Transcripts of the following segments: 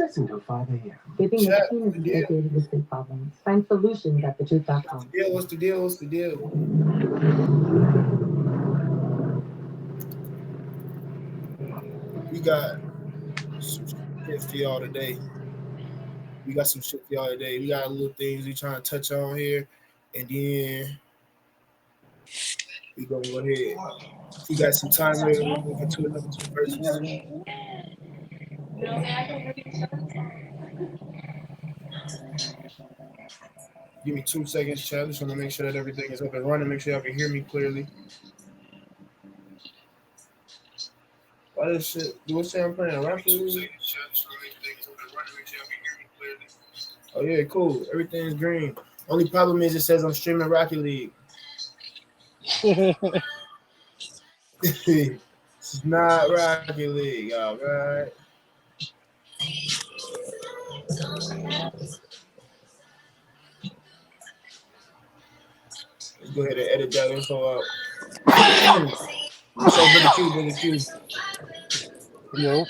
listen till 5 a.m. Keeping the team is associated with sleep problems. Find solutions at thetruth.com. Yeah, what's the deal? What's the deal? We got some shit for y'all today. We got some shit for y'all today. We got little things we trying to touch on here, and then we gonna go ahead. If you got some time later, we'll move into another two verses. Give me 2 seconds, Chad. I just want to make sure that everything is up and running. Make sure y'all can hear me clearly. Why this shit? Do it say I'm playing a rap music? Oh yeah, cool. Everything's green. Only problem is it says I'm streaming Rocket League. It's not Rocket League, all right. Let's go ahead and edit that info out. So, Brother Q. Yo.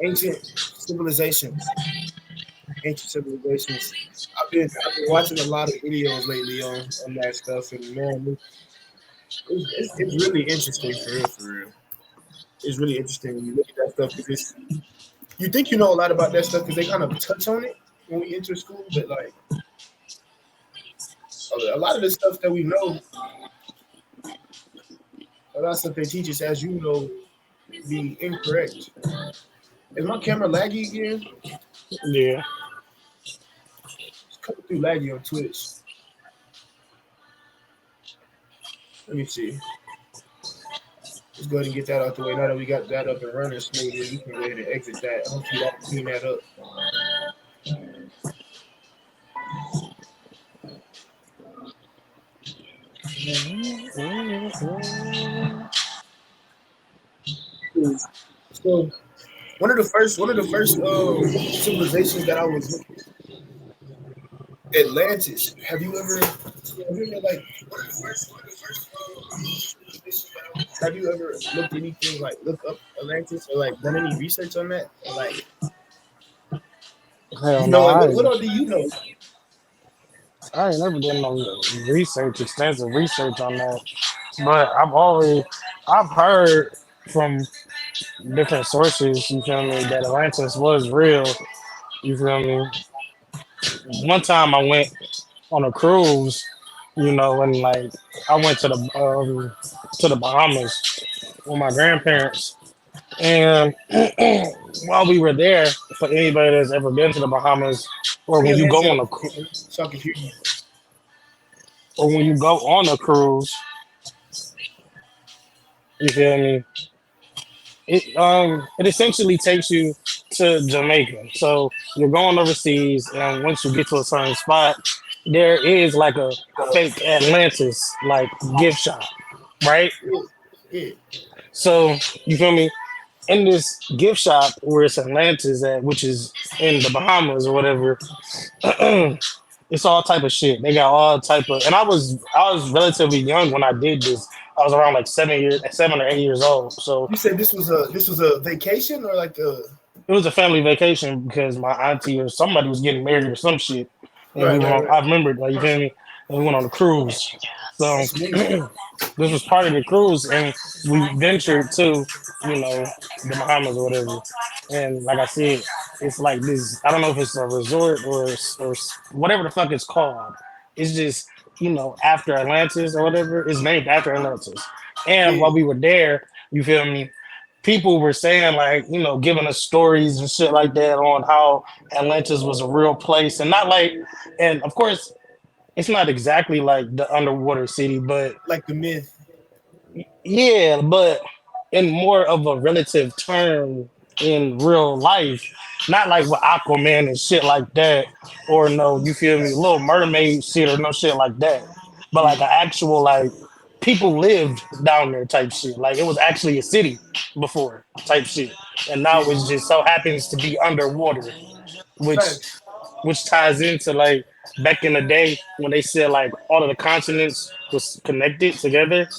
Ancient civilizations. I've been watching a lot of videos lately on that stuff, and man, it's really interesting for real. It's really interesting when you look at that stuff because you think you know a lot about that stuff because they kind of touch on it when we enter school, but like a lot of the stuff that we know, a lot of stuff they teach us, as you know, be incorrect. Is my camera laggy again? Yeah. It's coming through laggy on Twitch. Let me see. Let's go ahead and get that out the way. Now that we got that up and running smoothly, we can go ahead and exit that. Hopefully that can clean that up. So one of the first civilizations that I was looking at, Atlantis. Have you ever like have you ever looked anything like look up Atlantis or like done any research on that? Or like Hell you no, know, like, what all do you know? I ain't never done no extensive research on that. But I've heard from different sources, you feel me, that Atlantis was real. You feel me? One time I went on a cruise, and like I went to the Bahamas with my grandparents. And while we were there, for anybody that's ever been to the Bahamas, or when you go on a so I can hear you. or when you go on a cruise, you feel me? It essentially takes you to Jamaica. So you're going overseas, and once you get to a certain spot, there is like a fake Atlantis like gift shop, right? Yeah. So you feel me? In this gift shop where it's Atlantis at, which is in the Bahamas or whatever, it's all type of shit. They got all type of, and I was relatively young when I did this. I was around like 7 or 8 years old. So You said this was a vacation or like a it was a family vacation because my auntie or somebody was getting married or some shit. And we went on, I remembered, like, you feel me? And we went on a cruise. So this was part of the cruise, and we ventured to, the Bahamas or whatever. And like I said, it's like this. I don't know if it's a resort or whatever the fuck it's called. It's just after Atlantis or whatever. It's named after Atlantis. And while we were there, you feel me? People were saying like, giving us stories and shit like that on how Atlantis was a real place, and not like, and of course, it's not exactly like the underwater city, but like the myth. Yeah, but in more of a relative term in real life, not like with Aquaman and shit like that, or no, you feel me, Little Mermaid shit or no shit like that, but like an actual like people lived down there type shit. Like it was actually a city before type shit, and now it just so happens to be underwater, which which ties into like back in the day when they said like all of the continents was connected together,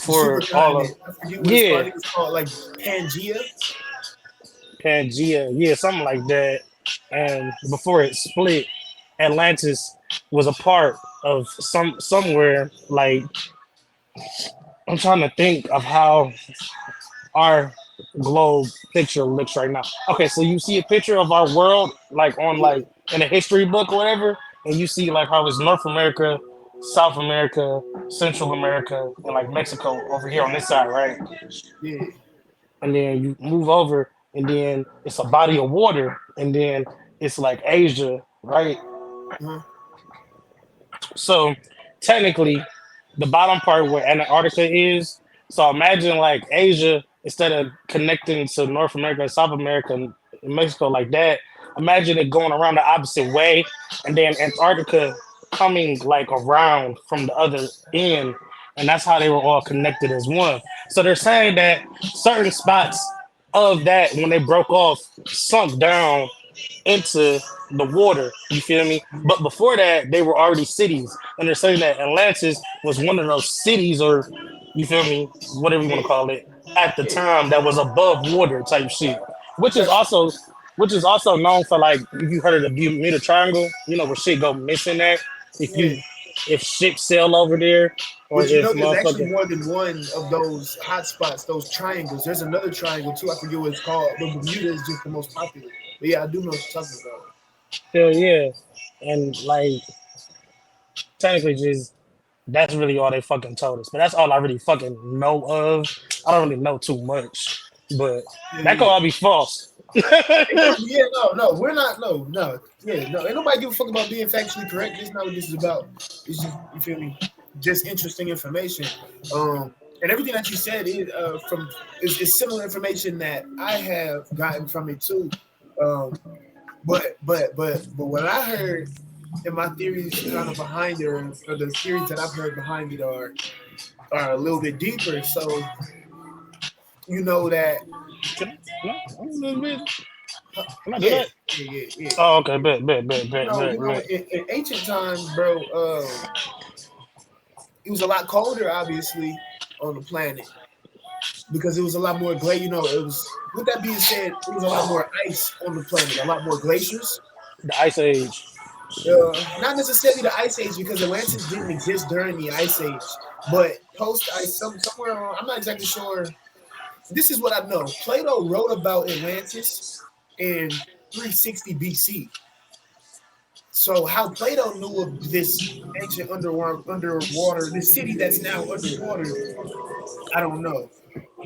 The before all of supercontinent. I forget what it's called. I yeah, think it's called like Pangea. Pangea, yeah, something like that. And before it split, Atlantis was a part of somewhere like I'm trying to think of how our globe picture looks right now. Okay, so you see a picture of our world like on Yeah, like in a history book or whatever, and you see like how it's North America, South America, Central America, and like Mexico over here on this side, right? yeah. And then you move over, and then it's a body of water, and then it's like Asia, right? Uh-huh. So technically, the bottom part where Antarctica is. So imagine like Asia instead of connecting to North America and South America and Mexico like that. Imagine it going around the opposite way, and then Antarctica coming like around from the other end, and that's how they were all connected as one. So they're saying that certain spots of that when they broke off sunk down into the water. You feel me? But before that, they were already cities, and they're saying that Atlantis was one of those cities, or you feel me, whatever you want to Yeah, call it, at the yeah. time that was above water type shit, which is That's also which is also known for like if you heard of the Bermuda Triangle, you know where shit go missing at yeah. if ships sail over there or But you if know, there's actually motherfucker. more than one of those hot spots, those triangles. There's another triangle too. I forget what it's called, but Bermuda is just the most popular. But yeah, I do know what you're talking about. Hell yeah, and like technically just that's really all they fucking told us. But that's all I really fucking know of. I don't really know too much, but Yeah, that could yeah. all be false. It could be, yeah, no, no, we're not, no, no, yeah, no. Ain't nobody give a fuck about being factually correct. This is not what this is about. It's just, you feel me? Just interesting information. And everything that you said is similar information that I have gotten from it too. Um, but what I heard and my theories kind of behind it, or the theories that I've heard behind it are a little bit deeper. So you know that, Can I, no, I'm a little bit. Can I do yeah, that? yeah, yeah, yeah. Oh, okay, bet, bet, bet, You bet, know, bet, you know, bet. in ancient times, bro, it was a lot colder, obviously, on the planet because it was a lot more You know, it was. With that being said, it was a lot more ice on the planet, a lot more glaciers. The Ice Age. Not necessarily the ice age because Atlantis didn't exist during the ice age, but post ice, somewhere around, I'm not exactly sure. This is what I know. Plato wrote about Atlantis in 360 BC. So how Plato knew of this ancient underwater, this city that's now underwater, I don't know.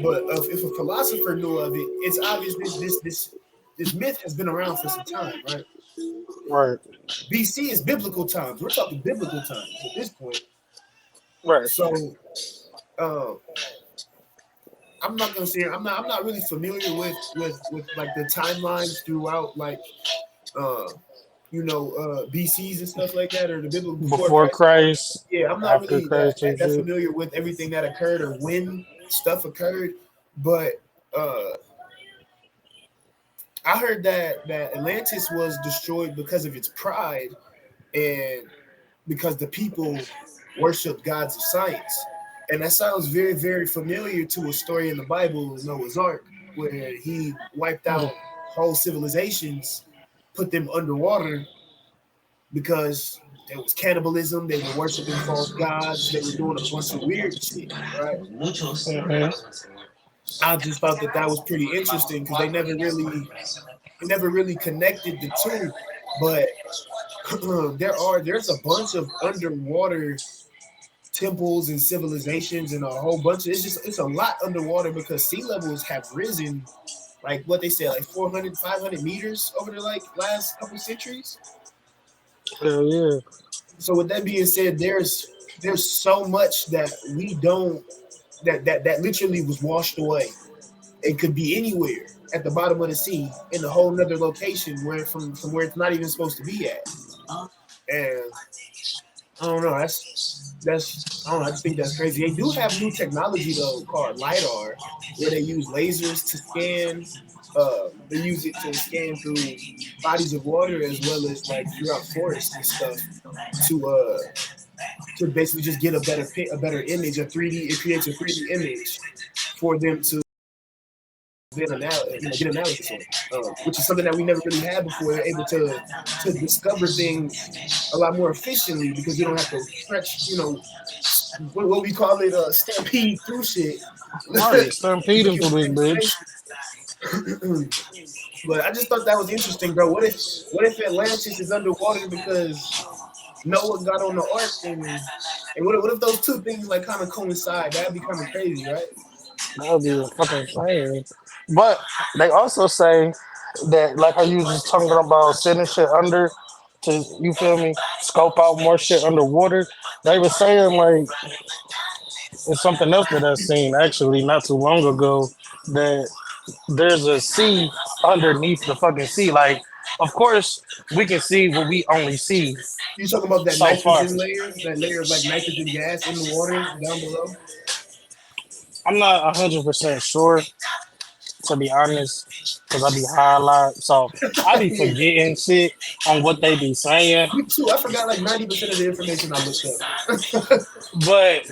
But if a philosopher knew of it, it's obvious this myth has been around for some time, right? Right, BC is biblical times. We're talking biblical times at this point. right. So uh, I'm not gonna say I'm not really familiar with like the timelines throughout like uh, BCs and stuff like that, or the biblical before Before Christ. Christ, Yeah, I'm not after really Christ, and that shit. familiar with everything that occurred or when stuff occurred, but uh, I heard that Atlantis was destroyed because of its pride and because the people worshiped gods of science. And that sounds very, very familiar to a story in the Bible, Noah's Ark, where he wiped out whole civilizations, put them underwater because there was cannibalism, they were worshiping false gods, they were doing a bunch of weird shit, right? Mhm. I just thought that was pretty interesting because they never really connected the two, but there's a bunch of underwater temples and civilizations and a whole bunch of it's a lot underwater because sea levels have risen like what they say like 400 500 meters over the like last couple centuries. Hell yeah. So with that being said, there's so much that we don't that literally was washed away. It could be anywhere at the bottom of the sea in a whole nother location where from where it's not even supposed to be at. And I don't know. That's I don't know. I just think that's crazy. They do have new technology though called lidar, where they use lasers to scan. They use it to scan through bodies of water as well as like throughout forests and stuff to to basically just get a better image, a 3D. It creates a 3D image for them to then get analysis on, which is something that we never really had before. They're able to discover things a lot more efficiently because we don't have to stretch, what we call it, stampede through shit. Right, stampeding through this bitch. But I just thought that was interesting, bro. What if Atlantis is underwater because Noah got on the ark, and what if those two things like kind of coincide? That'd be kind of crazy, right? That would be a fucking shame. But they also say that, like how you was just talking about sending shit under to, you feel me, scope out more shit underwater. They were saying, like, it's something else that I seen actually not too long ago, that there's a sea underneath the fucking sea. Like, of course, we can see what we only see You talking about that so far. that layer of like nitrogen gas in the water down below? I'm not 100% sure, to be honest, because I be high a lot. So I be Yeah, forgetting shit on what they be saying. me too. I forgot like 90% of the information I looked up. But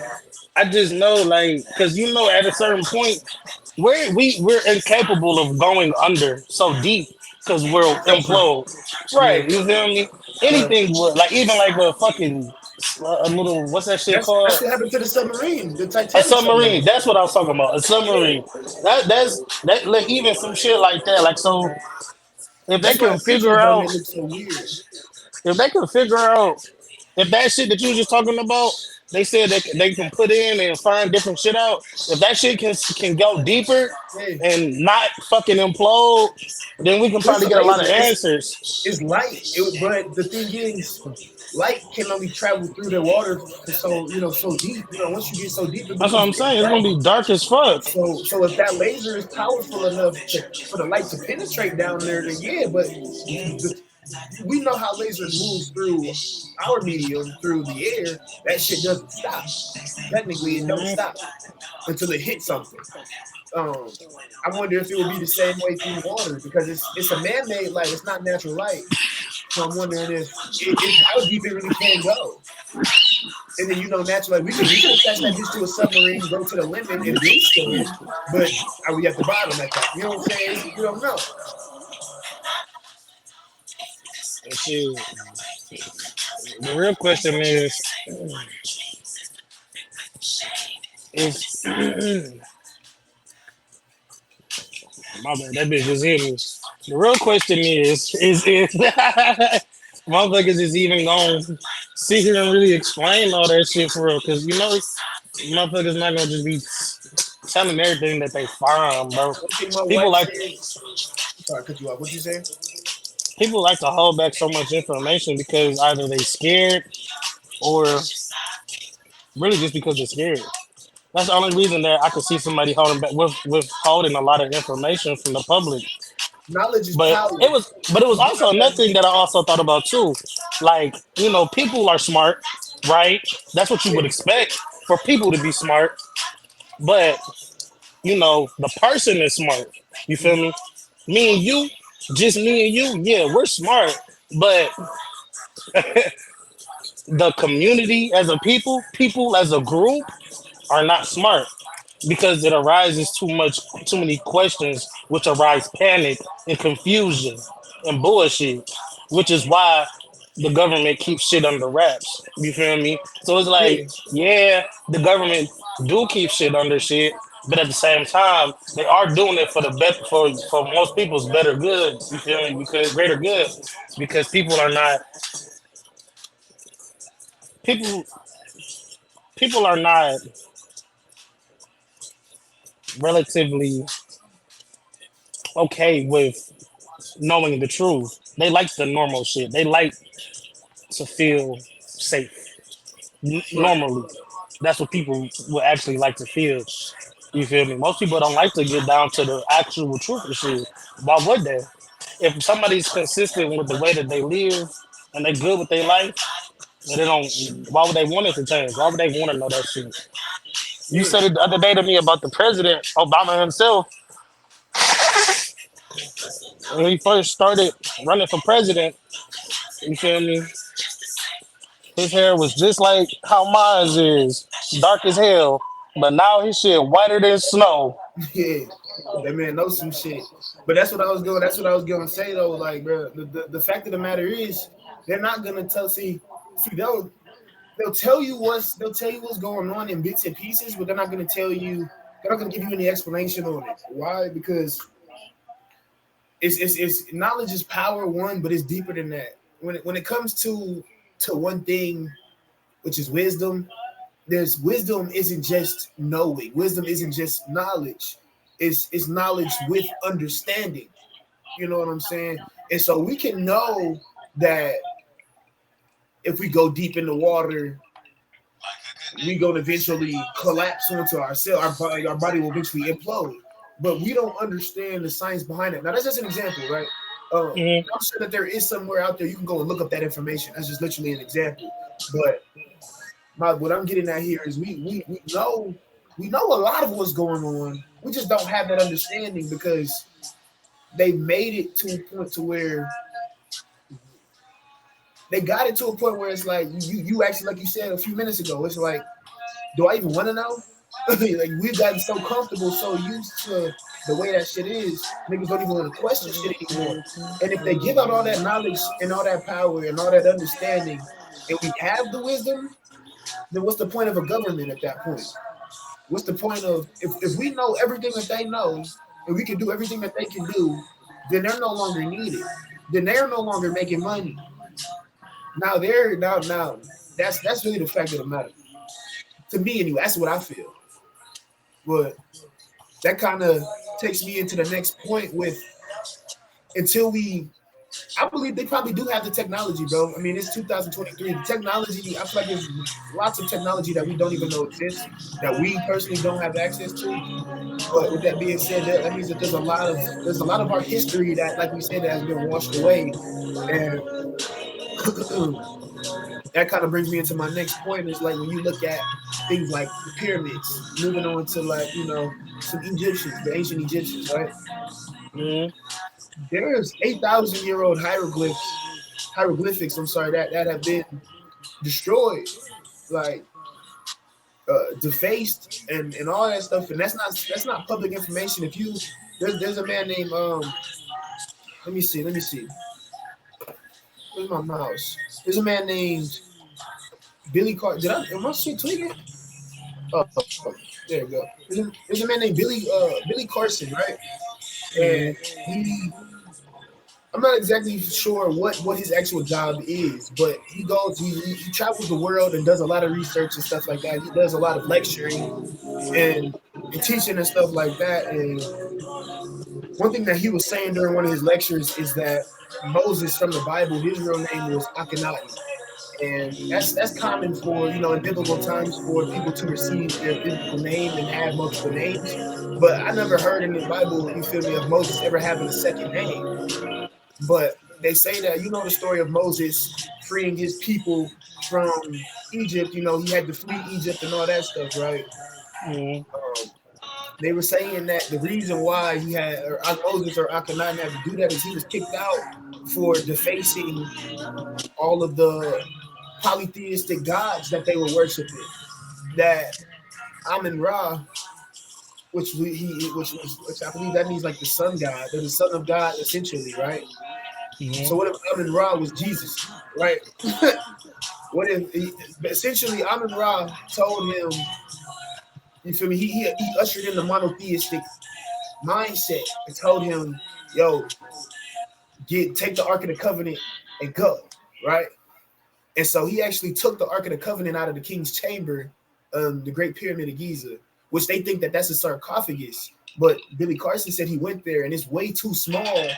I just know, like, because at a certain point, we're incapable of going under so deep because we'll Pressure. implode. Yeah. Right? You feel me? Right. Anything would, like, even like a fucking a little, what's that shit That's called? what happened to the submarine, the A Titanic submarine. submarine. That's what I was talking about. A Yeah. submarine. That like even some shit like that. Like, so if they That's why can the pictures figure don't out make look so weird. if they can figure out if that shit that you was just talking about, they said they can put in and find different shit out. If that shit can go deeper Yeah. and not fucking implode, then we can But it's probably a get a lot of laser. answers. It's light. But the thing is, light can only travel through the water for so deep. Once you get so deep, it That's what becomes I'm pitch saying. It's black. gonna be dark as fuck. So if that laser is powerful enough for the light to penetrate down there, then yeah. But we know how laser moves through our medium through the air. That shit doesn't stop. Technically, it don't Mhm. stop until it hits something. Um, I wonder if it would be the same way through water because it's a man-made light. It's not natural light. So I'm wondering if how deep it really can go. And then naturally we could attach that bitch to a submarine, go to the limit, and then scan. But are we at the bottom at that? You know what I'm saying? You don't know. Shit. The real question is my bad, that bitch just hit me. The real question is if motherfuckers is even going to sit here and really explain all that shit for real. Because, motherfuckers not going to just be telling everything that they find, bro. One thing my People wife like said. Sorry, cut you off. What you say? people like to hold back so much information because either they scared or really just because they're scared. That's the only reason that I could see somebody holding back withholding a lot of information from the public. Knowledge is But power. it was also another thing that I also thought about too. Like, people are smart, right? That's what you would Yeah, expect for people to be smart. But, the person is smart. You feel me? Me and you, just me and you, yeah, we're smart. But the community as a people as a group are not smart because it arises too many questions, which arise panic and confusion and bullshit, which is why the government keeps shit under wraps. You feel me? So it's like, yeah, yeah, the government do keep shit under shit, but at the same time, they are doing it for the better for most people's better good. You feel me? Because greater good, because people people are not relatively okay with knowing the truth. They like the normal shit. They like to feel safe. right. Normally, that's what people would actually like to feel. You feel me? Most people don't like to get down to the actual truth of shit. Why would they? If somebody's consistent with the way that they live and they good with their life, and they don't. Why would they want it to change? Why would they want to know that shit? You Yeah, said it the other day to me about the president, Obama himself, when he first started running for president. You feel me? his hair was just like how mine is, dark as hell. But now his shit whiter than snow. Yeah, that man knows some shit. But that's what I was going. That's what I was going to say though. Like, bro, the fact of the matter is, they're not gonna tell. See, they'll tell you what's going on in bits and pieces, but they're not gonna tell you. They're not gonna give you any explanation on it. Why? Because it's knowledge is power, one, but it's deeper than that. When it comes to one thing, which is wisdom, there's wisdom isn't just knowing. Wisdom isn't just knowledge. It's knowledge with understanding. You know what I'm saying? And so we can know that if we go deep in the water, we're gonna eventually collapse onto ourselves. Our body will eventually implode. But we don't understand the science behind it. Now that's just an example, right? I'm sure that there is somewhere out there you can go and look up that information. That's just literally an example. But what I'm getting at here is we know a lot of what's going on. We just don't have that understanding because they made it to a point to where they got it to a point where it's like you actually, like you said a few minutes ago, it's like, do I even want to know? Like we've gotten so comfortable, so used to the way that shit is, niggas don't even want to question shit anymore. And if they give out all that knowledge and all that power and all that understanding, and we have the wisdom, then what's the point of a government at that point? What's the point of if we know everything that they know and we can do everything that they can do, then they're no longer needed. Then they're no longer making money. Now that's really the fact of the matter. To me anyway, that's what I feel. But that kind of takes me into the next point with I believe they probably do have the technology, bro. I mean, it's 2023. The technology, I feel like there's lots of technology that we don't even know exists, that we personally don't have access to. But with that being said, that means that there's a lot of our history that, like we said, that has been washed away. And that kind of brings me into my next point is like when you look at things like the pyramids, moving on to like, some Egyptians, the ancient Egyptians, right? There's 8,000-year-old hieroglyphics, that have been destroyed, like defaced and all that stuff. And that's not public information. If you there's a man named let me see. Where's my mouse? There's a man named Billy Carson. Am I shit tweeting? Oh, there you go. There's a man named Billy Carson, right? And I'm not exactly sure what his actual job is, but he travels the world and does a lot of research and stuff like that. He does a lot of lecturing and teaching and stuff like that. And one thing that he was saying during one of his lectures is that Moses from the Bible, his real name was Akhenaten. And that's common for, in biblical times for people to receive their biblical name and have multiple names. But I never heard in the Bible, of Moses ever having a second name. But they say that, the story of Moses freeing his people from Egypt, he had to flee Egypt and all that stuff, right? They were saying that the reason why Moses or Akhenaten had to do that is he was kicked out for defacing all of the polytheistic gods that they were worshiping. That Amun-Ra, which I believe that means like the sun god, or the son of God, essentially, right? So what if Amun-Ra was Jesus, right? What if essentially Amun-Ra told him, you feel me? He ushered in the monotheistic mindset and told him, "Yo, take the Ark of the Covenant and go," right? And so he actually took the Ark of the Covenant out of the king's chamber, the Great Pyramid of Giza, which they think that that's a sarcophagus. But Billy Carson said he went there and it's way too small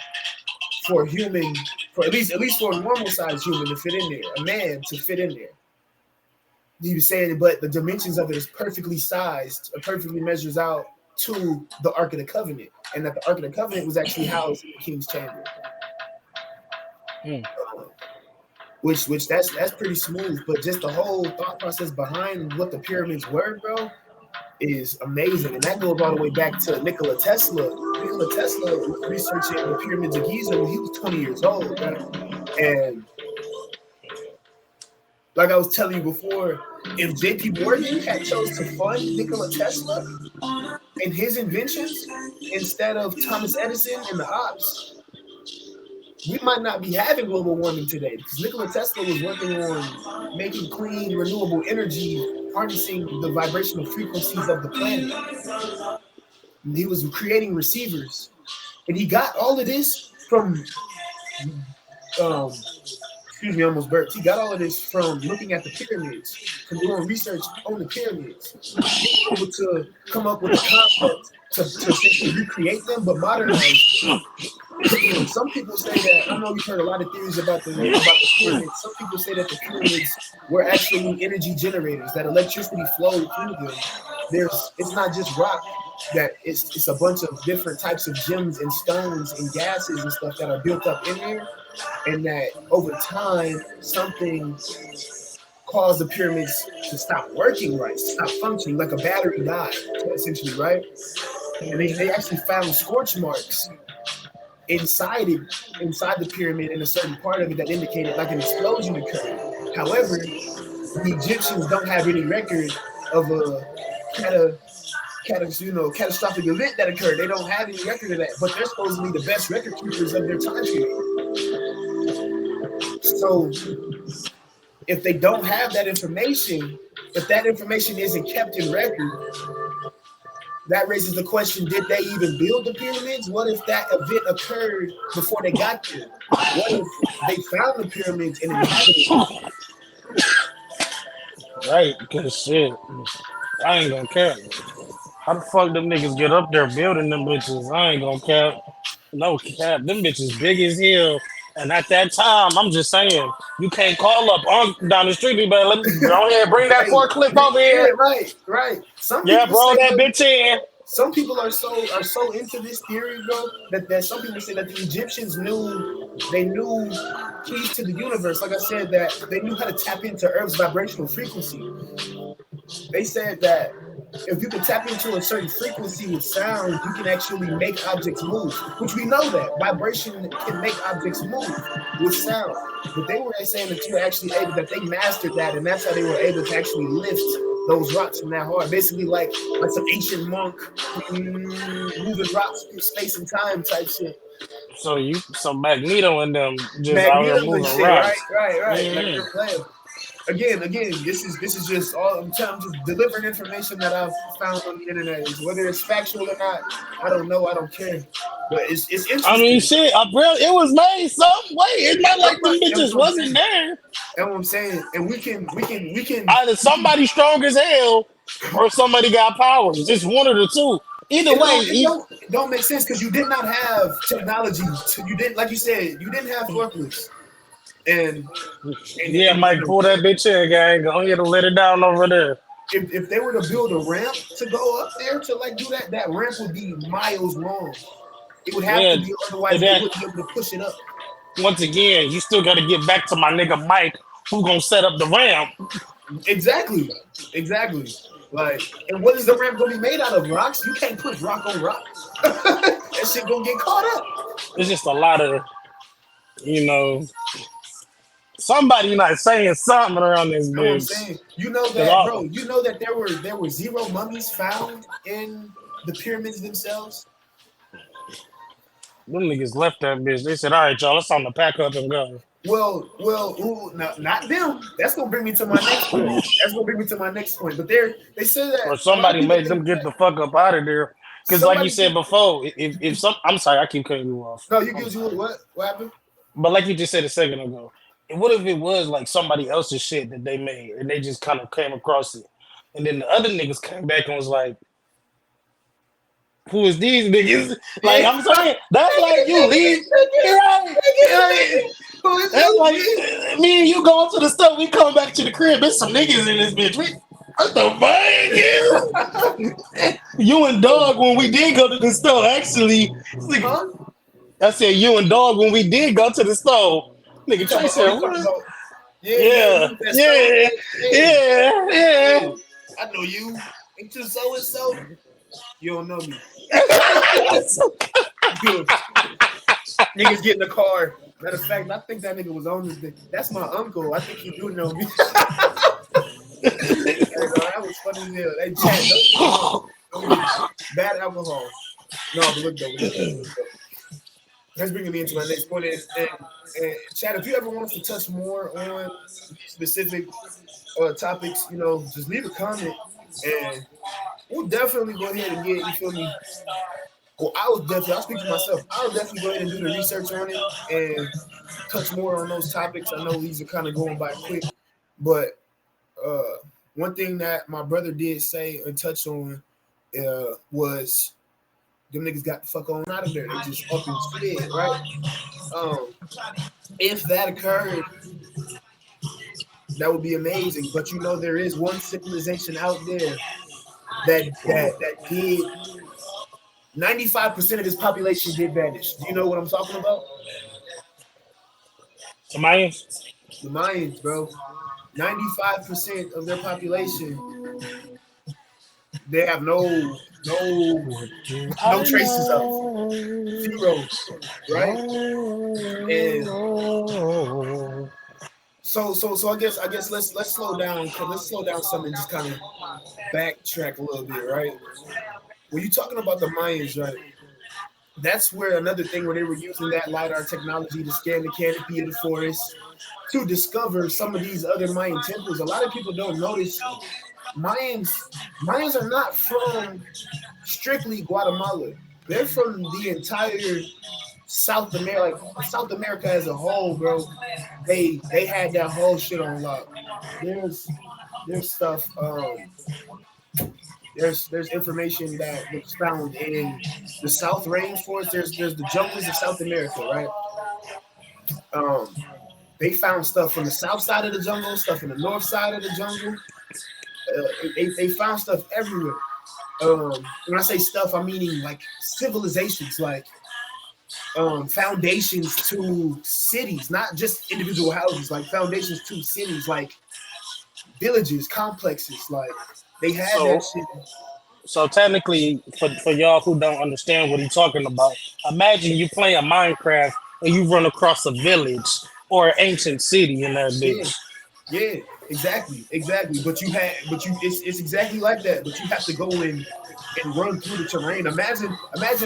for a human, at least for a normal sized human to fit in there, a man to fit in there. He was saying, but the dimensions of it is perfectly sized, or perfectly measures out to the Ark of the Covenant, and that the Ark of the Covenant was actually housed in the king's chamber. Which that's pretty smooth, but just the whole thought process behind what the pyramids were, bro, is amazing. And that goes all the way back to Nikola Tesla. Nikola Tesla was researching the pyramids of Giza when he was 20 years old, right? And like I was telling you before, if J.P. Morgan had chose to fund Nikola Tesla and his inventions instead of Thomas Edison and the ops, we might not be having global warming today because Nikola Tesla was working on making clean, renewable energy, harnessing the vibrational frequencies of the planet. And he was creating receivers. And he got all of this from, excuse me, I almost burped. He got all of this from looking at the pyramids, from doing research on the pyramids. He was able to come up with a concept to essentially recreate them, but modernize them. Some people say that, I know you've heard a lot of theories about the pyramids. Some people say that the pyramids were actually energy generators, that electricity flowed through them. It's not just rock, that it's a bunch of different types of gems and stones and gases and stuff that are built up in there, and that over time something caused the pyramids to stop working right, to stop functioning, like a battery died, essentially, right? And they actually found scorch marks inside the pyramid in a certain part of it that indicated like an explosion occurred. However, the Egyptians don't have any record of a catastrophic event that occurred. They don't have any record of that, but they're supposed to be the best record keepers of their time period. So if they don't have that information, if that information isn't kept in record, that raises the question, did they even build the pyramids? What if that event occurred before they got there? What if they found the pyramids and inhabited them? Right, because shit, I ain't gonna care. How the fuck them niggas get up there building them bitches? I ain't gonna cap. No cap. Them bitches big as hell. And at that time, I'm just saying, you can't call up down the street. You better let me go ahead, bring that forklift over here. Yeah, right. Yeah, bro, that bitch in. Some people are so into this theory, bro, that some people say that the Egyptians knew keys to the universe. Like I said, that they knew how to tap into Earth's vibrational frequency. They said that if you can tap into a certain frequency with sound, you can actually make objects move, which we know that vibration can make objects move with sound. But they were saying that you were actually able, that they mastered that, and that's how they were able to actually lift those rocks from that hard. Basically like some ancient monk moving rocks through space and time type shit. So some Magneto and them just out here moving shit, rocks. Right. Mm-hmm. Again, this is just all I'm just delivering information that I've found on the internet. Whether it's factual or not, I don't know. I don't care. But it's interesting. I mean, shit, bro, it was made some way. It's not like them bitches wasn't there. That's what I'm saying. And we can either somebody strong as hell or somebody got powers. It's one of the two. Either way, it don't make sense because you did not have technology. You didn't, like you said, you didn't have forklifts. And yeah, Mike, pull that bitch in, gang. Go ahead and let it down over there. If they were to build a ramp to go up there to like do that ramp would be miles long. It would have to be, otherwise they wouldn't be able to push it up. Once again, you still got to get back to my nigga Mike, who gonna set up the ramp. Exactly. Like, and what is the ramp gonna be made out of? Rocks? You can't put rock on rock. That shit gonna get caught up. It's just a lot of, somebody not saying something around this bitch. You know what I'm saying? You know that, bro. You know that there were 0 mummies found in the pyramids themselves. Them niggas left that bitch. They said, "All right, y'all, it's time to pack up and go." Well, not them. That's gonna bring me to my next point. But they said that, or somebody made them get the fuck up out of there. Because, like you said before, if some, I'm sorry, I keep cutting you off. No, you gives you what? What happened? But like you just said a second ago, what if it was like somebody else's shit that they made and they just kind of came across it, and then the other niggas came back and was like, "Who is these niggas?" Like, I'm saying, that's like you leave. That's like me and you going to the store. We come back to the crib. There's some niggas in this bitch. What the fuck? You and Dog, when we did go to the store, actually, I said you and Dog when we did go to the store. Nigga Trey said, yeah. I know you. Ain't you so and so? You don't know me. Niggas get in the car. Matter of fact, I think that nigga was on this thing. That's my uncle. I think he do know me. Hey, bro, that was funny as hell. Hey, chat, don't get bad alcohol. No, but look though. That's bringing me into my next point. And Chad, if you ever want us to touch more on specific topics, just leave a comment, and we'll definitely go ahead and get, you feel me? Well, I'll speak for myself. I'll definitely go ahead and do the research on it and touch more on those topics. I know these are kind of going by quick, but one thing that my brother did say and touch on was them niggas got the fuck on out of there. They just up and spit, right? If that occurred, that would be amazing. But there is one civilization out there that did 95% of its population did vanish. Do you know what I'm talking about? The Mayans? The Mayans, bro. 95% of their population, they have no traces of. Zero, right? And so I guess let's slow down. Let's slow down some and just kind of backtrack a little bit, right? When you're talking about the Mayans, right? That's where another thing where they were using that LiDAR technology to scan the canopy of the forest to discover some of these other Mayan temples. A lot of people don't notice Mayans are not from strictly Guatemala. They're from the entire South America, South America as a whole, bro. They had that whole shit on lock. There's stuff. There's information that was found in the South Rainforest. There's the jungles of South America, right? They found stuff from the south side of the jungle, stuff in the north side of the jungle. They found stuff everywhere. When I say stuff, I'm meaning like civilizations, like foundations to cities, not just individual houses, like foundations to cities, like villages, complexes. Like they had that shit. So technically, for y'all who don't understand what he's talking about, imagine you playing Minecraft and you run across a village or an ancient city in that bitch. Yeah, exactly. But it's exactly like that. But you have to go in and run through the terrain. Imagine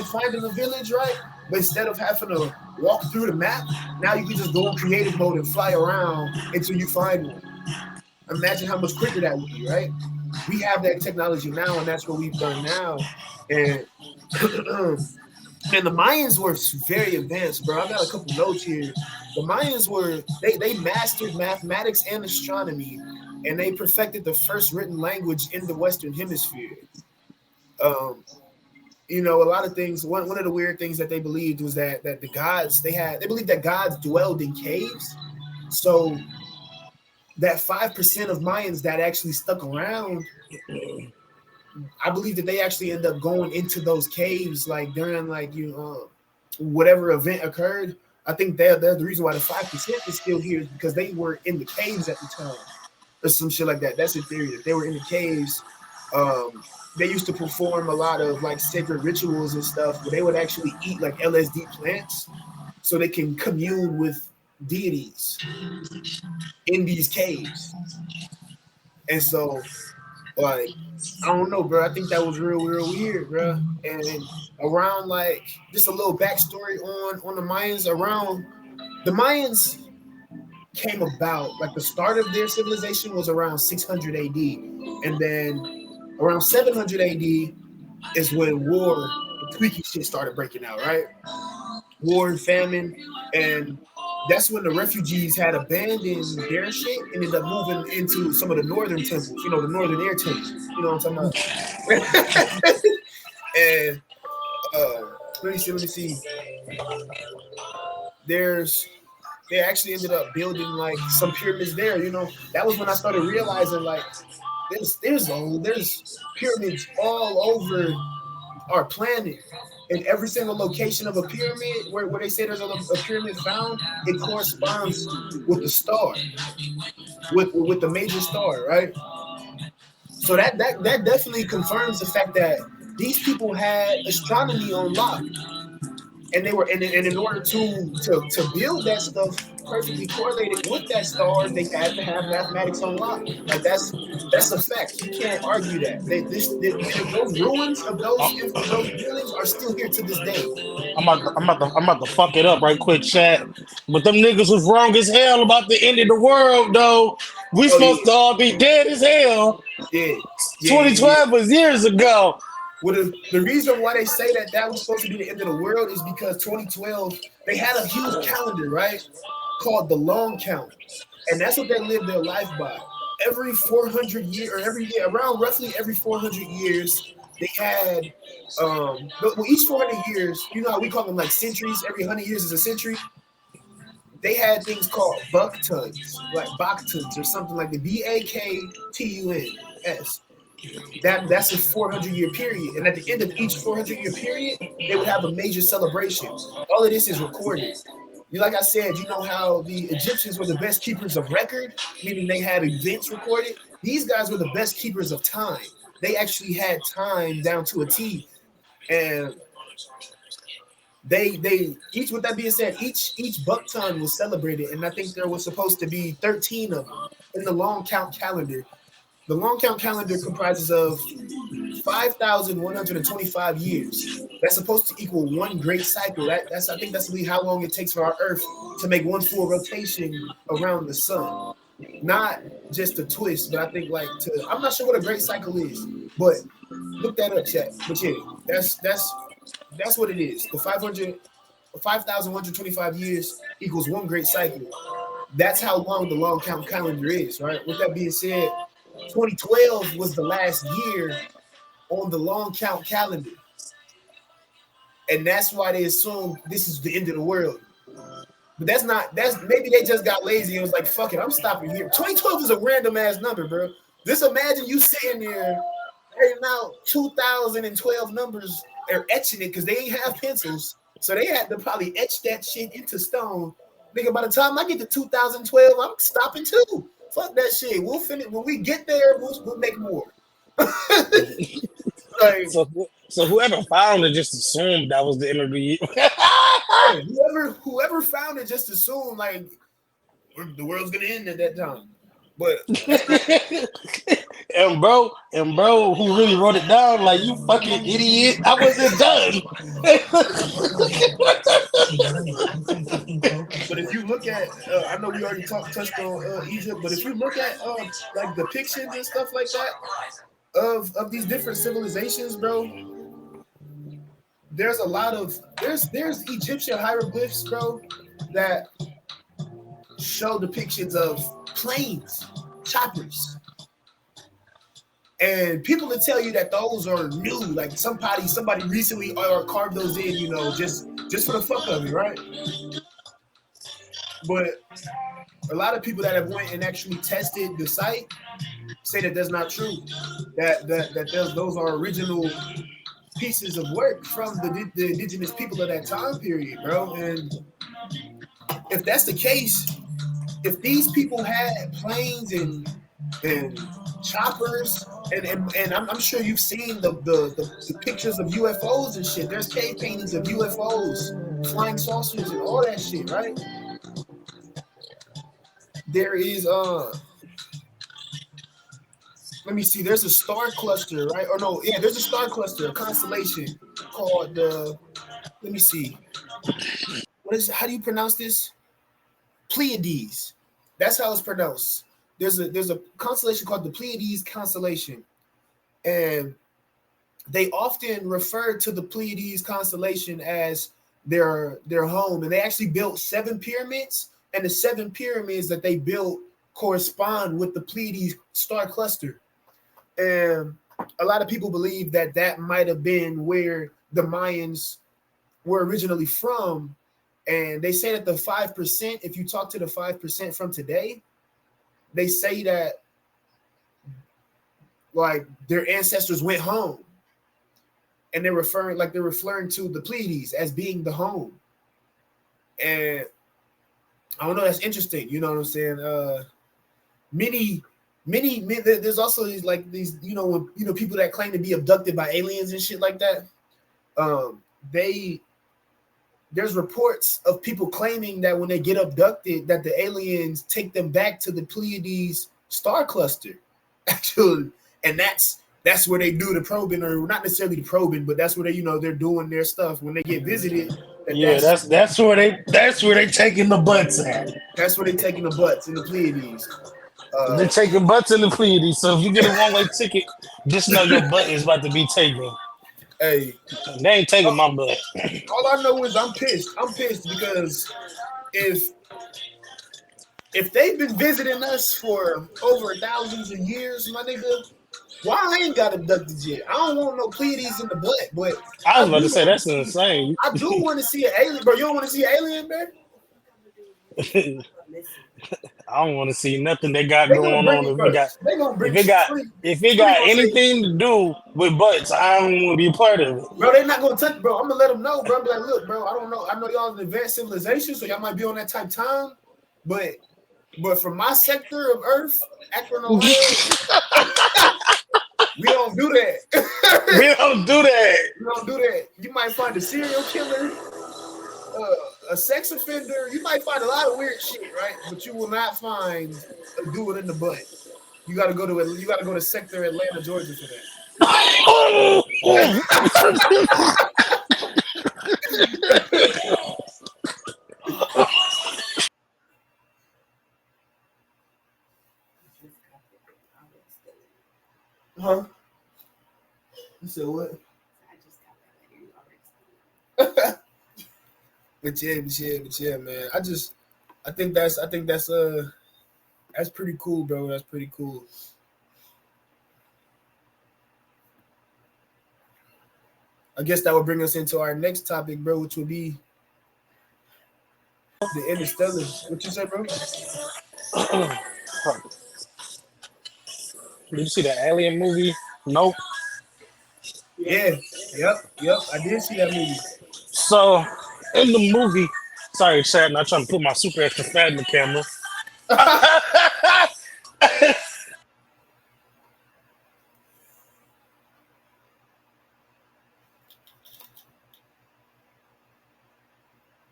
finding a village, right? But instead of having to walk through the map, now you can just go in creative mode and fly around until you find one. Imagine how much quicker that would be, right? We have that technology now, and that's what we've done now. And and the Mayans were very advanced, bro. I got a couple notes here. The Mayans they mastered mathematics and astronomy, and they perfected the first written language in the Western Hemisphere. A lot of things. One of the weird things that they believed was that the gods they believed that gods dwelled in caves. So that 5% of Mayans that actually stuck around, I believe that they actually end up going into those caves like during whatever event occurred. I think they're the reason why the 5% is still here is because they were in the caves at the time or some shit like that. That's the theory. That they were in the caves. They used to perform a lot of like sacred rituals and stuff where they would actually eat like LSD plants so they can commune with deities in these caves. And so, like, I don't know, bro. I think that was real weird, bro. And around like just a little backstory on the Mayans. Around the Mayans came about like the start of their civilization was around 600 AD, and then around 700 AD is when war, the tweaky shit started breaking out, right? War and famine, and that's when the refugees had abandoned their shit and ended up moving into some of the northern temples, the northern air temples. You know what I'm talking about? And let me see. They actually ended up building like some pyramids there. That was when I started realizing like there's pyramids all over our planet. In every single location of a pyramid where they say there's a pyramid found, it corresponds with the star, with the major star, right? So that definitely confirms the fact that these people had astronomy on lock. and they were and in order to build that stuff perfectly correlated with that star, they had to have mathematics on lock. Like that's a fact. You can't argue that. Those ruins of those buildings are still here to this day. I'm about to fuck it up right quick, chat. But them niggas was wrong as hell about the end of the world, though. We Oh supposed to all be dead as hell. yeah, yeah, yeah, yeah. 2012 was years ago. Well, the reason why they say that was supposed to be the end of the world is because 2012 they had a huge calendar, right, called the long count, and that's what they lived their life by. Every 400 years, or every year, around roughly every 400 years, they had well, each 400 years, you know how we call them like centuries. Every 100 years is a century. They had things called bucktons, like Baktons or something like the BAKTUNS. That's a 400-year period, and at the end of each 400-year period, they would have a major celebration. All of this is recorded. Like I said, you know how the Egyptians were the best keepers of record, meaning they had events recorded. These guys were the best keepers of time. They actually had time down to a T, and they each. With that being said, each buckton was celebrated, and I think there was supposed to be 13 of them in the long count calendar. The long count calendar comprises of 5,125 years. That's supposed to equal one great cycle. I think that's really how long it takes for our Earth to make one full rotation around the sun. Not just a twist, but I think I'm not sure what a great cycle is, but look that up, chat. But yeah, that's what it is. The 5,125 years equals one great cycle. That's how long the long count calendar is, right? With that being said, 2012 was the last year on the long count calendar. And that's why they assume this is the end of the world. But that's maybe they just got lazy and was like, fuck it, I'm stopping here. 2012 is a random ass number, bro. Just imagine you sitting there writing out 2012 numbers or etching it because they ain't have pencils. So they had to probably etch that shit into stone. Nigga, by the time I get to 2012, I'm stopping too. Fuck that shit. We'll finish when we get there. We'll make more. Like, so whoever found it just assumed that was the end of the year. whoever found it just assumed like the world's gonna end at that time. But and bro, who really wrote it down? Like, you fucking idiot! I wasn't done. But if you look at, I know we already touched on Egypt, but if you look at like depictions and stuff like that of these different civilizations, bro, there's a lot of there's Egyptian hieroglyphs, bro, that show depictions of planes, choppers. And people will tell you that those are new, like somebody recently carved those in, you know, just for the fuck of it, right? But a lot of people that have went and actually tested the site say that that's not true. That those are original pieces of work from the indigenous people of that time period, bro. And if that's the case, if these people had planes and choppers, and I'm sure you've seen the pictures of UFOs and shit. There's cave paintings of UFOs, flying saucers, and all that shit, right? There is let me see. There's a star cluster, right? Or no, yeah, there's a star cluster, a constellation called the. Let me see. How do you pronounce this? Pleiades. That's how it's pronounced. There's a constellation called the Pleiades constellation, and they often refer to the Pleiades constellation as their home. And they actually built 7 pyramids, and the 7 pyramids that they built correspond with the Pleiades star cluster. And a lot of people believe that might have been where the Mayans were originally from. And they say that the 5%, if you talk to the 5% from today, they say that like their ancestors went home, and they're referring to the Pleiades as being the home. And I don't know, that's interesting. You know what I'm saying? Many, there's also these people that claim to be abducted by aliens and shit like that. there's reports of people claiming that when they get abducted, that the aliens take them back to the Pleiades star cluster, actually, and that's where they do the probing, or not necessarily the probing, but that's where they, they're doing their stuff when they get visited. That's where they taking the butts at. That's where they taking the butts in the Pleiades. They're taking butts in the Pleiades. So if you get a one-way ticket, just know your butt is about to be taken. Hey, they ain't taking my butt. All I know is I'm pissed. I'm pissed because if they've been visiting us for over thousands of years, my nigga, why I ain't got abducted yet? I don't want no Pleiades in the butt, but I was about to say that's insane. I do want to see an alien, bro. You don't want to see an alien, man? I don't want to see nothing they got going on. If it got anything to do with butts, I don't want to be a part of it. Bro, they're not gonna touch, bro. I'm gonna let them know, bro. I'm like, look, bro, I don't know. I know y'all an advanced civilization, so y'all might be on that type of time, but from my sector of Earth, Akron, Ohio, we don't do that. We don't do that. We don't do that. You might find a serial killer, a sex offender. You might find a lot of weird shit, right? But you will not find a dude in the butt. You gotta go to sector Atlanta, Georgia for that. Huh? You said what? But yeah, man. I think that's pretty cool, bro. That's pretty cool. I guess that would bring us into our next topic, bro, which would be the Interstellar. What you say, bro? Did you see the Alien movie? Nope. Yeah. Yep. I did see that movie. So in the movie, sorry, Chad, not trying to put my super extra fat in the camera.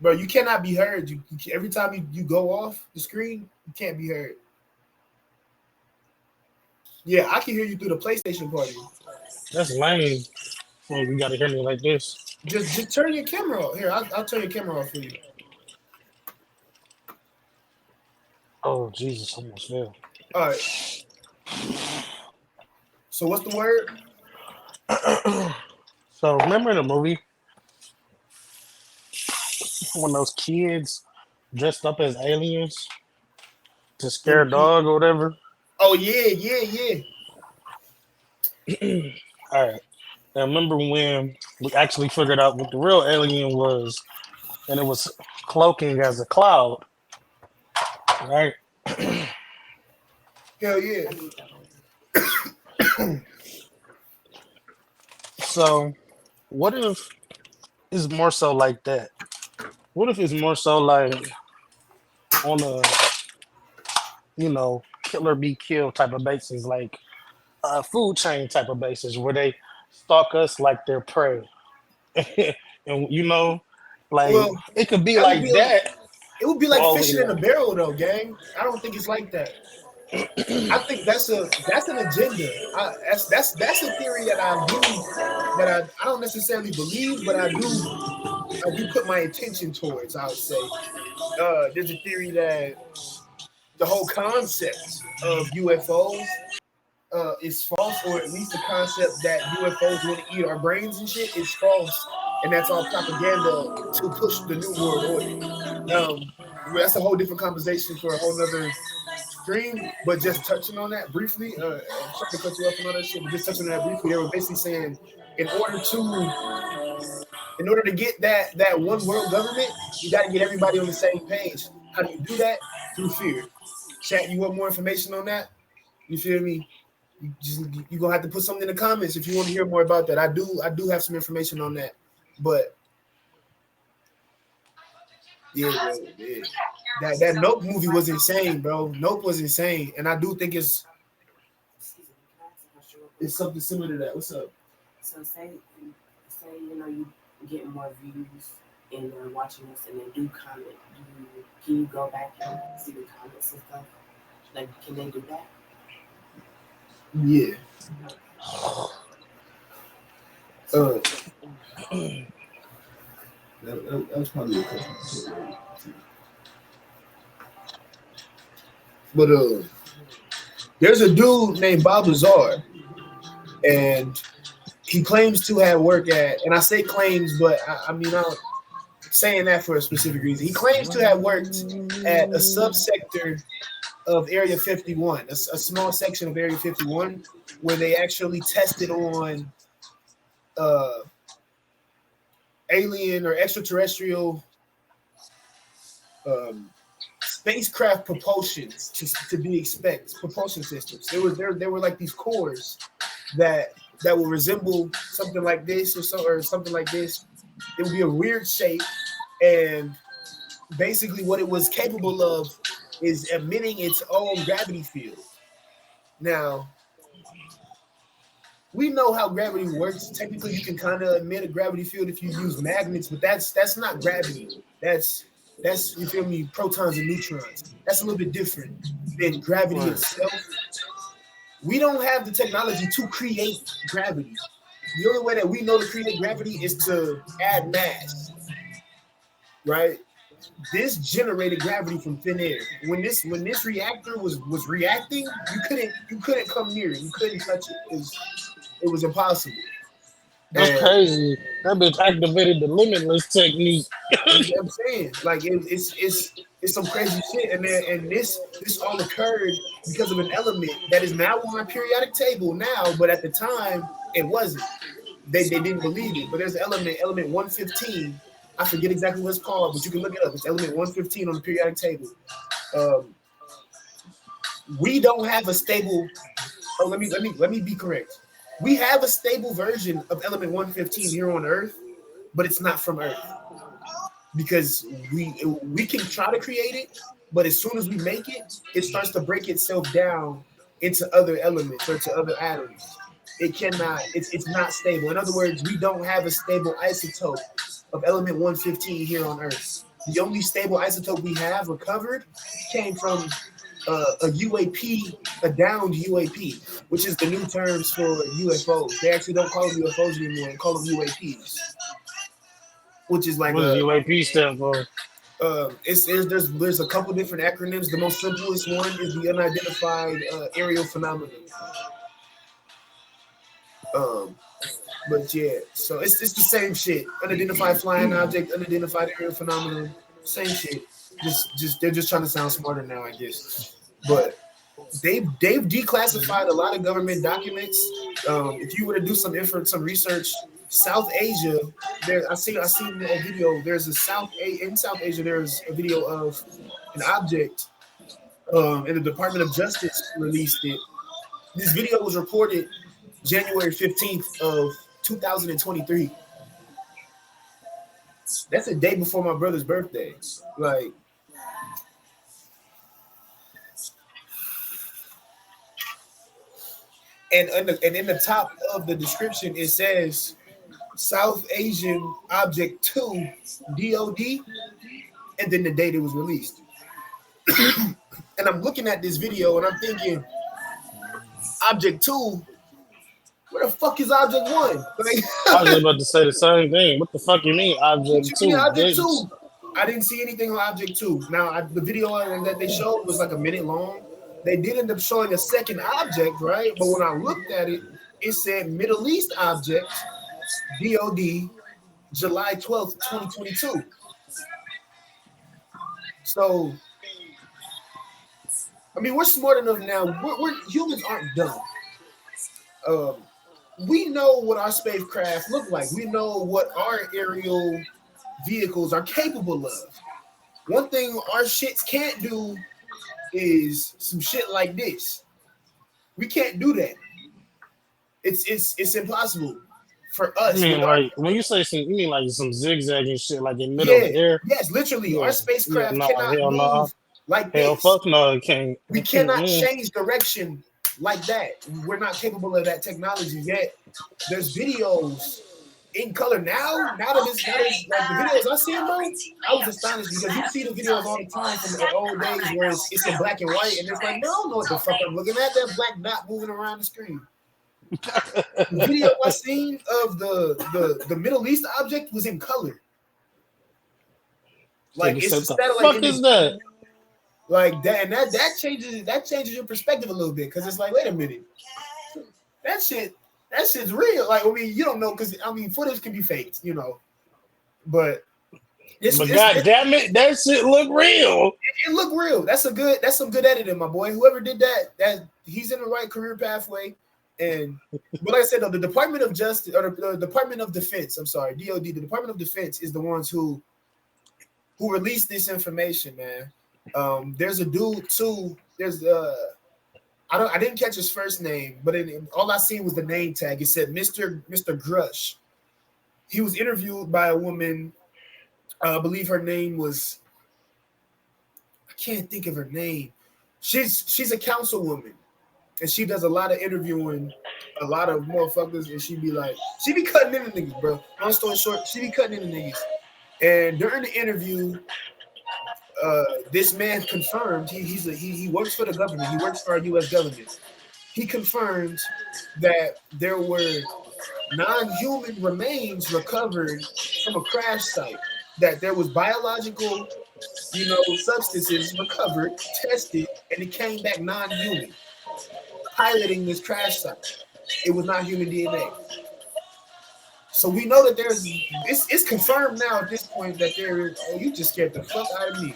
Bro, you cannot be heard. You every time you go off the screen, you can't be heard. Yeah, I can hear you through the PlayStation party. That's lame. Well, you gotta hear me like this. Just turn your camera off. Here, I'll turn your camera off for you. Oh Jesus, almost fell. All right. So what's the word? So remember in the movie when those kids dressed up as aliens to scare a dog or whatever? Oh yeah. All right. I remember when we actually figured out what the real alien was, and it was cloaking as a cloud. Right? Hell yeah. So, what if it's more so like that? What if it's more so like on a, killer be killed type of basis, like a food chain type of basis, where they stalk us like they're prey? And it could be like that. It would be like fishing in a barrel, though, gang. I don't think it's like that. I think that's an agenda. That's a theory that I don't necessarily believe, but I do put my attention towards. I would say there's a theory that the whole concept of UFOs is false, or at least the concept that UFOs want to eat our brains and shit is false, and that's all propaganda to push the new world order. That's a whole different conversation for a whole nother stream, but just touching on that briefly, I'm trying to cut you off and all that shit, but just touching on that briefly, they were basically saying in order to get that one world government, you got to get everybody on the same page. How do you do that? Through fear. Chat, you want more information on that? You feel me? You're gonna have to put something in the comments if you want to hear more about that. I do have some information on that, but yeah. That Nope movie was insane, bro. Nope was insane, and I do think it's something similar to that. What's up? So say you get more views and they're watching us and they do comment, can you go back and see the comments and stuff? Like, can they do that? Yeah. That was probably a question. But there's a dude named Bob Lazar, and he claims to have worked at, and I say claims, but I mean, I'm saying that for a specific reason. He claims to have worked at a subsector of Area 51, a small section of Area 51, where they actually tested on alien or extraterrestrial spacecraft propulsions to be expected, propulsion systems. There were like these cores that will resemble something like this or something like this. It would be a weird shape, and basically what it was capable of is emitting its own gravity field. Now, we know how gravity works. Technically, you can kind of emit a gravity field if you use magnets, but that's not gravity. That's you feel me, protons and neutrons. That's a little bit different than gravity itself. We don't have the technology to create gravity. The only way that we know to create gravity is to add mass, right? This generated gravity from thin air. When this reactor was reacting, you couldn't come near it. You couldn't touch it. It was impossible. That's crazy. That bitch activated the limitless technique. I'm saying, like, it's some crazy shit, and this all occurred because of an element that is now on a periodic table now, but at the time it wasn't. They didn't believe it. But there's an element 115. I forget exactly what it's called, but you can look it up. It's element 115 on the periodic table. We don't have a stable. Oh, let me be correct. We have a stable version of element 115 here on Earth, but it's not from Earth because we can try to create it, but as soon as we make it, it starts to break itself down into other elements or to other atoms. It cannot. It's not stable. In other words, we don't have a stable isotope of element 115 here on Earth. The only stable isotope we have recovered came from a UAP, a downed UAP, which is the new terms for UFOs. They actually don't call them UFOs anymore; they call them UAPs, which is like what does UAP stand for? There's a couple different acronyms. The most simplest one is the unidentified aerial phenomenon. But yeah, so it's the same shit. Unidentified flying object, unidentified aerial phenomenon, same shit. Just they're just trying to sound smarter now, I guess. But they've declassified a lot of government documents. If you were to do some research, South Asia, I seen a video. In South Asia, there's a video of an object, and the Department of Justice released it. This video was reported January 15th of 2023. That's a day before my brother's birthday. Like, and in the top of the description, it says South Asian Object 2 DOD, and then the date it was released. And I'm looking at this video and I'm thinking, Object 2, where the fuck is Object 1? Like, I was about to say the same thing. What the fuck you mean, Object 2? Object 2? I didn't see anything on Object 2. Now, the video that they showed was like a minute long. They did end up showing a second object, right? But when I looked at it, it said Middle East Object, DOD, July 12th, 2022. So, I mean, we're smart enough now. We're humans aren't dumb. We know what our spacecraft look like. We know what our aerial vehicles are capable of. One thing our shits can't do is some shit like this. We can't do that. It's impossible for us. You mean like when you say you mean like some zigzagging shit, like in the middle of the air? Yes, literally. Our spacecraft cannot move like this. Hell, fuck no, it can't. We cannot change direction like that. We're not capable of that technology yet. There's videos in color now that it's like the videos I seen, bro, I was astonished because you see the videos all the time from the old days where it's in black and white, and it's like, man, I don't know what the fuck I'm looking at. That black dot moving around the screen. The video I seen of the Middle East object was in color. Like it's a satellite fuck is that? Like that, and that changes your perspective a little bit because it's like, wait a minute, that shit's real. Like, I mean, you don't know because I mean, footage can be faked, you know, but God damn it, that shit look real. It look real. That's some good editing, my boy. Whoever did that he's in the right career pathway. And but like I said, though, the Department of Justice or the Department of Defense, I'm sorry, DOD, the Department of Defense is the ones who released this information, man. There's a dude too. There's I didn't catch his first name, but all I seen was the name tag. It said Mr. Grush. He was interviewed by a woman. I believe her name was. I can't think of her name. She's a councilwoman, and she does a lot of interviewing, a lot of motherfuckers, and she be cutting into niggas, bro. Long story short, she be cutting into niggas. And during the interview, this man confirmed he works for the government. He works for our U.S. government. He confirmed that there were non-human remains recovered from a crash site. That there was biological, substances recovered, tested, and it came back non-human. Piloting this crash site, it was not human DNA. So we know that it's confirmed now at this point that there is. Oh, you just scared the fuck out of me.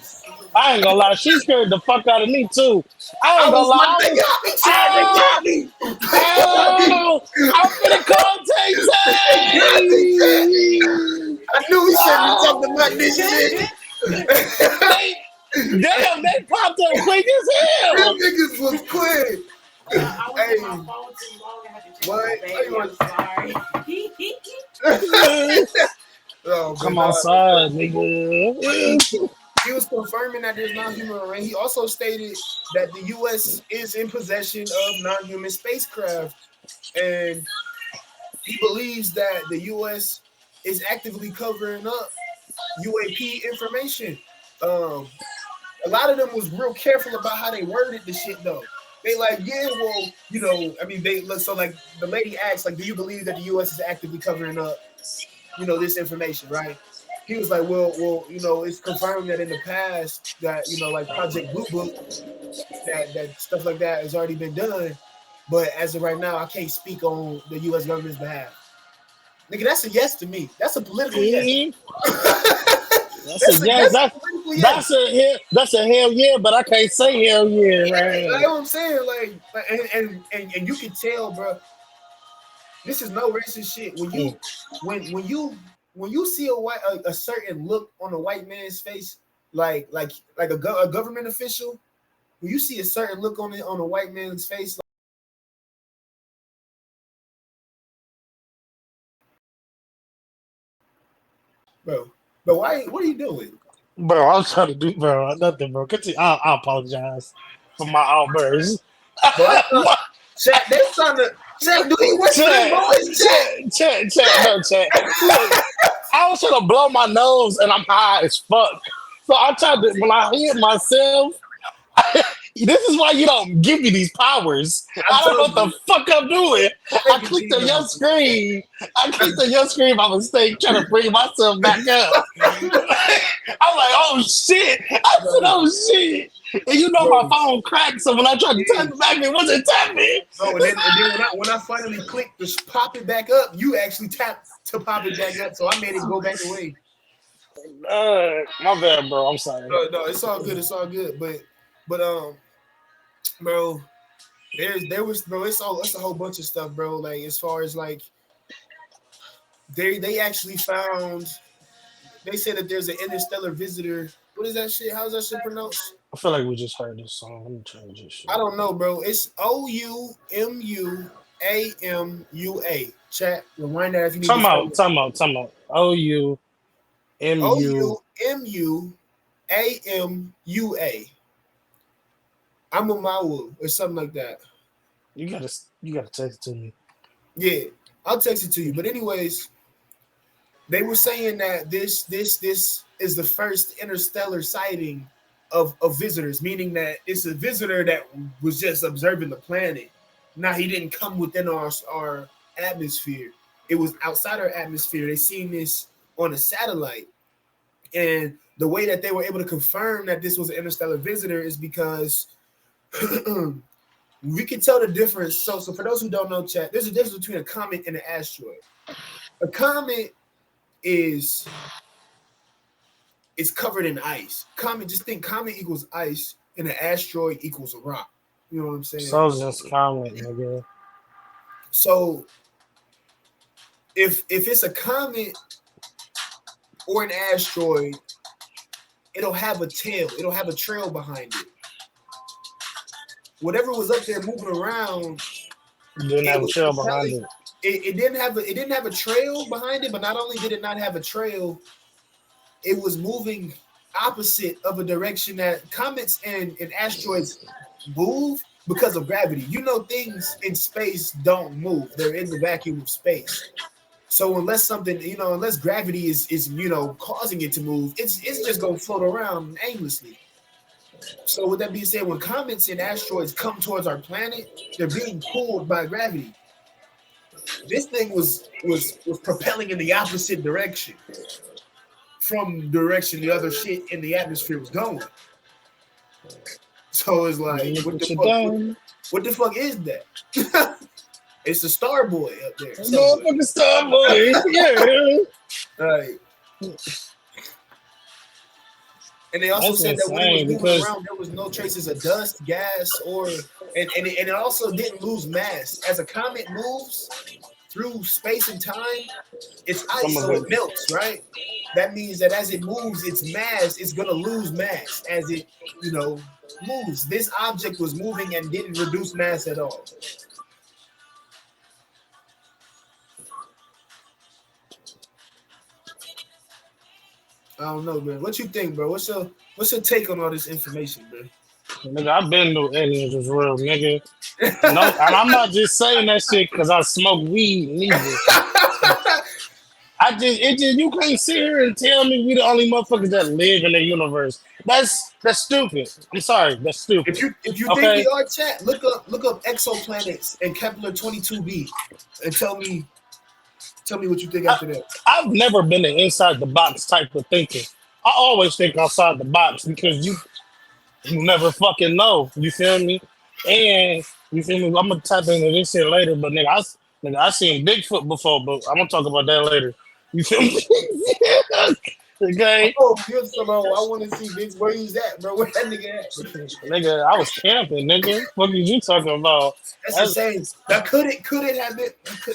I ain't gonna lie, she scared the fuck out of me too. I ain't gonna lie. They got me. I'm gonna call Tay. I knew he said he talked about this shit. Damn, they popped up quick as hell. Them niggas was quick. I was Hey, on my phone too long. I had to what? I'm sorry. Oh, come outside, nigga. He was confirming that there's non-human remains. He also stated that the U.S. is in possession of non-human spacecraft, and he believes that the U.S. is actively covering up UAP information. A lot of them was real careful about how they worded the shit, though. They like, yeah, well, I mean, they look. So like, the lady asked, like, do you believe that the U.S. is actively covering up, this information, right? He was like, well, it's confirmed that in the past that, like Project Blue Book, that stuff like that has already been done. But as of right now, I can't speak on the U.S. government's behalf. Nigga, that's a yes to me. That's a political yes. That's a yes. That's a hell yeah, but I can't say hell yeah. Right? Like what I'm saying, and you can tell, bro. This is no racist shit. When you see a certain look on a white man's face, like a government official, when you see a certain look on a white man's face, bro, why? What are you doing? Bro, I was trying to do, nothing, bro. Continue. I apologize for my outbursts. Chat, they trying to. Chat, do he whisper his voice? Chat. Look, I was trying to blow my nose and I'm high as fuck. So I tried to, when I hit myself, this is why you don't give me these powers. I don't know what the fuck I'm doing. I clicked on your screen. By mistake, trying to bring myself back up. I'm like, oh shit. I said, oh shit. And my phone cracked, so when I tried to tap it back, it wasn't tapping. No, and then when I finally clicked to pop it back up, you actually tapped to pop it back up, so I made it go back away. My bad, bro. I'm sorry. No, it's all good. It's all good. But bro, there was it's a whole bunch of stuff, bro. Like as far as like they actually found. They said that there's an interstellar visitor. What is that shit? How's that shit pronounced? I feel like we just heard this song. Let me change this shit. I don't know, bro. It's Oumua. Chat. Rewind that if you need. Time out. Oumua. Oumua. I'm a Mawu or something like that. You gotta text it to me. Yeah, I'll text it to you. But anyways, They were saying that this is the first interstellar sighting of visitors, meaning that it's a visitor that was just observing the planet. Now he didn't come within our atmosphere. It was outside our atmosphere. They seen this on a satellite. And the way that they were able to confirm that this was an interstellar visitor is because we can tell the difference. So for those who don't know, chat, there's a difference between a comet and an asteroid. A comet is covered in ice. Comet, just think comet equals ice, and an asteroid equals a rock. You know what I'm saying? So just comment, nigga. So if it's a comet or an asteroid, it'll have a tail. It'll have a trail behind it. Whatever was up there moving around didn't have a trail behind it. It didn't have a trail behind it, but not only did it not have a trail, it was moving opposite of a direction that comets and asteroids move because of gravity. You know, things in space don't move. They're in the vacuum of space. So unless something, unless gravity is causing it to move, it's just gonna float around aimlessly. So with that being said, when comets and asteroids come towards our planet, they're being pulled by gravity. This thing was propelling in the opposite direction from the direction the other shit in the atmosphere was going. So it's like, what the fuck is that? It's the Star Boy up there. Motherfucking Star Boy, yeah. Right. And they also said that when it was moving around, there was no traces of dust, gas, and it also didn't lose mass. As a comet moves through space and time, it's ice, so it melts, right? That means that as it moves, its mass is gonna lose mass as it, moves. This object was moving and didn't reduce mass at all. I don't know, man. What you think, bro? What's your take on all this information, bro? Nigga, I've been to aliens as well, nigga. No, and I'm not just saying that shit because I smoke weed, neither. You can't sit here and tell me we the only motherfuckers that live in the universe. That's stupid. I'm sorry, that's stupid. If you think we are, chat, look up exoplanets and Kepler 22b and tell me what you think after that. I've never been an inside the box type of thinker. I always think outside the box because you never fucking know. You feel me? And you feel me? I'm gonna tap into this shit later, but nigga, I seen Bigfoot before, but I'm gonna talk about that later. You feel me? Okay. Oh, good Simone. I want to see Big. Where he's at, bro? Where that nigga at? Nigga, I was camping, nigga. What are you talking about? That's the same. Now, could it have been?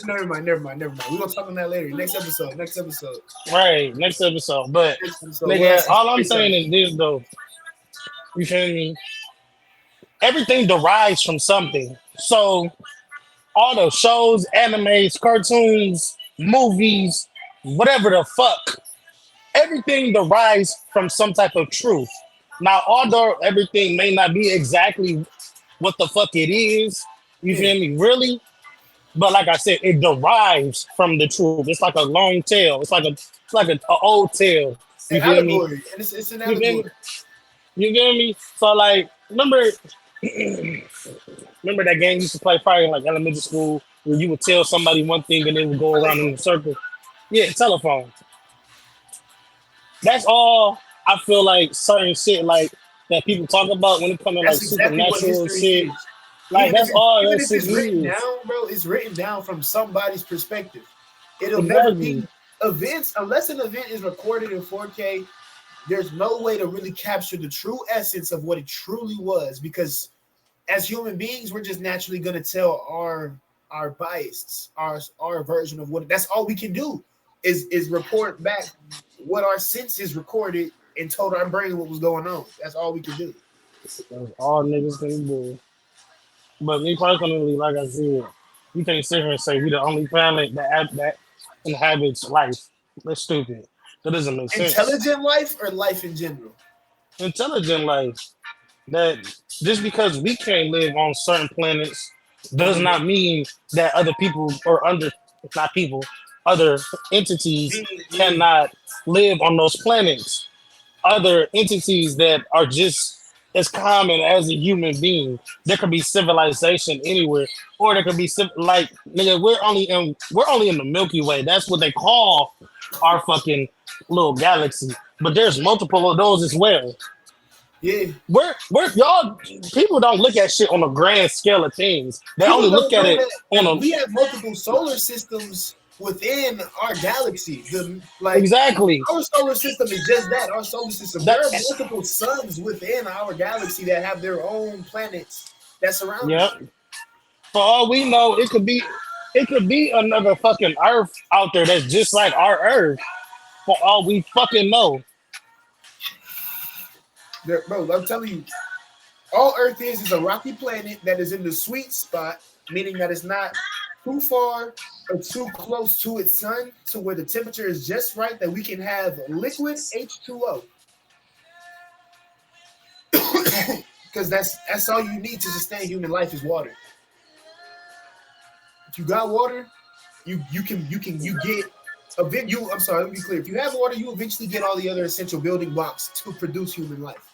Never mind. We're gonna talk on that later. Next episode. Right, next episode. But nigga, all I'm saying is this though. You feel me? Everything derives from something. So all the shows, animes, cartoons, movies, whatever the fuck, everything derives from some type of truth. Now, although everything may not be exactly what the fuck it is, you feel me? Really? But like I said, it derives from the truth. It's like a long tail. It's like an old tale. You feel me? It's an allegory. You feel me? So like, remember that game you used to play probably in like elementary school where you would tell somebody one thing and they would go around in a circle? Yeah, telephone. That's all I feel like certain shit like that people talk about when it comes to like supernatural shit. Like that's all that shit is. Written down, bro. It's written down from somebody's perspective. It'll never be events unless an event is recorded in 4K. There's no way to really capture the true essence of what it truly was, because as human beings, we're just naturally gonna tell our bias, our version of what. That's all we can do is report back what our senses recorded and told our brain what was going on. That's all we can do. That's all niggas can do. But me personally, like I said, you can't sit here and say we the only planet that inhabits life. That's stupid. That doesn't make sense. Intelligent life or life in general? Intelligent life. That just because we can't live on certain planets does not mean that other people or not people, other entities cannot live on those planets. Other entities that are just as common as a human being. There could be civilization anywhere, or there could be like nigga. We're only in the Milky Way. That's what they call our fucking little galaxy. But there's multiple of those as well. Yeah. We're y'all people don't look at shit on a grand scale of things. They People only look don't at know it on that a we have multiple solar systems within our galaxy. exactly. Our solar system is just that. Our solar system. That, There are multiple suns within our galaxy that have their own planets that surround yeah. us. For all we know, it could be another fucking Earth out there that's just like our Earth. For all we fucking know. Bro, I'm telling you, all Earth is a rocky planet that is in the sweet spot, meaning that it's not too far or too close to its sun, to where the temperature is just right that we can have liquid H2O. Because that's all you need to sustain human life is water. If you got water, you get. I'm sorry, let me be clear. If you have water, you eventually get all the other essential building blocks to produce human life.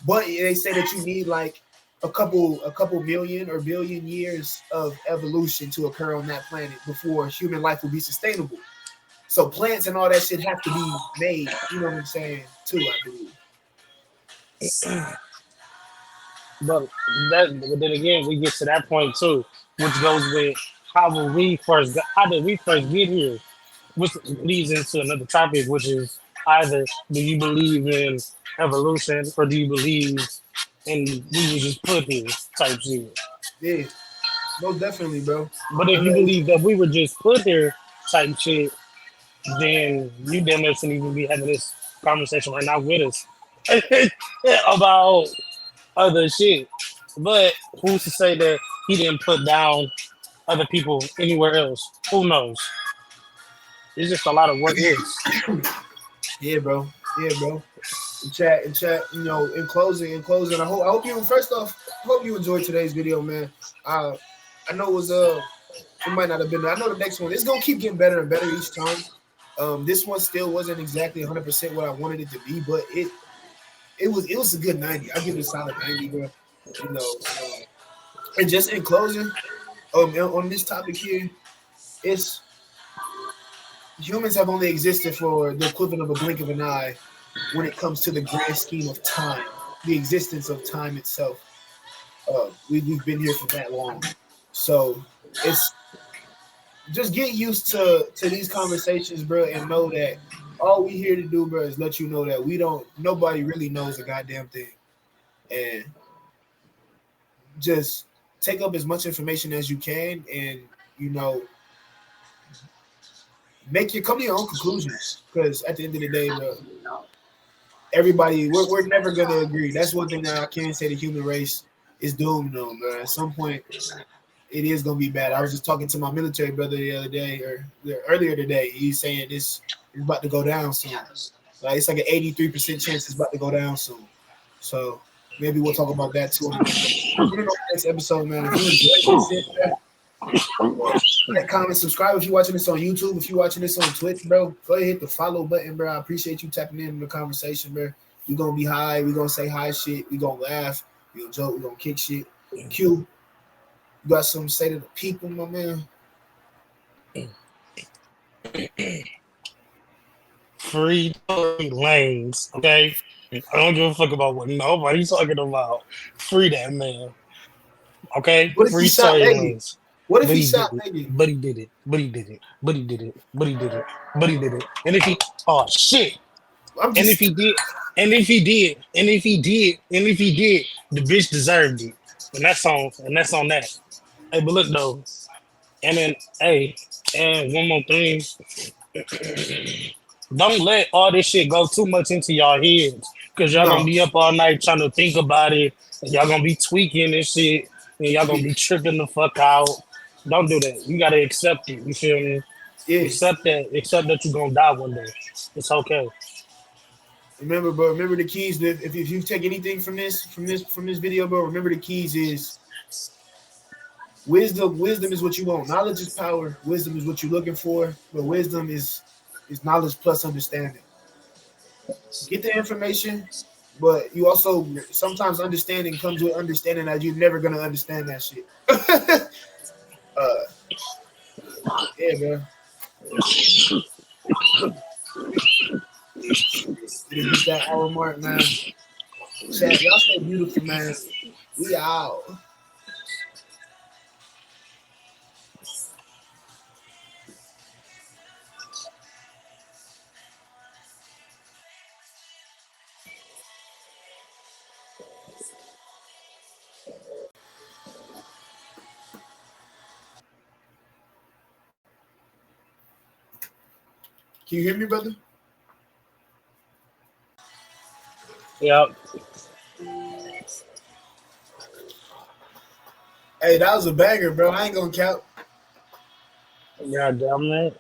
But they say that you need like a couple million or billion years of evolution to occur on that planet before human life will be sustainable. So plants and all that shit have to be made. You know what I'm saying? Too, I believe. But then again, we get to that point too, which goes with how did we first get here? Which leads into another topic, which is either do you believe in evolution or do you believe in we were just put here type shit. Yeah, no, definitely, bro. But if you Because believe that we were just put here type shit, then you damn near shouldn't even be having this conversation right now with us about other shit. But who's to say that he didn't put down other people anywhere else? Who knows? It's just a lot of what ifs. yeah, bro. Yeah, bro. In chat. In closing. I hope you first off. I hope you enjoyed today's video, man. I know it was it might not have been. I know the next one. It's gonna keep getting better and better each time. This one still wasn't exactly 100% what I wanted it to be, but it was a good 90. I give it a solid 90, bro. You know, and just in closing, on this topic here, it's humans have only existed for the equivalent of a blink of an eye when it comes to the grand scheme of time, the existence of time itself. We've been here for that long, so it's just get used to these conversations, bro, and know that all we here to do, bro, is let you know that nobody really knows a goddamn thing, and just take up as much information as you can, and come to your own conclusions. Because at the end of the day, bro, everybody we're never gonna agree. That's one thing that I can say the human race is doomed on, bro. At some point, it is gonna be bad. I was just talking to my military brother the other day, or earlier today. He's saying this is about to go down soon. Like it's like an 83% chance it's about to go down soon. So maybe we'll talk about that too on the next episode, man. If you enjoyed this, like, comment, subscribe if you're watching this on YouTube. If you're watching this on Twitch, bro, go ahead and hit the follow button, bro. I appreciate you tapping in the conversation, bro. We're gonna be high. We're gonna say high shit. We're gonna laugh. We're gonna joke. We're gonna kick shit. Q, you got something to say to the people, my man? Free lanes, okay? I don't give a fuck about what nobody's talking about. Free that man, okay? What if Free he shot Tory Megan? lanes. What if he shot But Megan? he did it. But he did it. But he did it. But he did it. But he did it. And if he, oh shit. And if he did, the bitch deserved it. And that's on that. Hey, but look though, and then and one more thing. Don't let all this shit go too much into y'all heads. Cause y'all gonna be up all night trying to think about it. And y'all gonna be tweaking and shit. And y'all gonna be tripping the fuck out. Don't do that. You gotta accept it. You feel me? Yeah. Accept that you're gonna die one day. It's okay. Remember, bro. Remember the keys. If you take anything from this video, bro, remember the keys is wisdom is what you want. Knowledge is power. Wisdom is what you're looking for. But wisdom is knowledge plus understanding. Get the information, but you also sometimes understanding comes with understanding that you're never gonna understand that shit. Yeah, bro. We hit that hour mark, man. Chat, y'all stay beautiful, man. We out. Can you hear me, brother? Yeah. Hey, that was a banger, bro. I ain't gonna count. God damn it.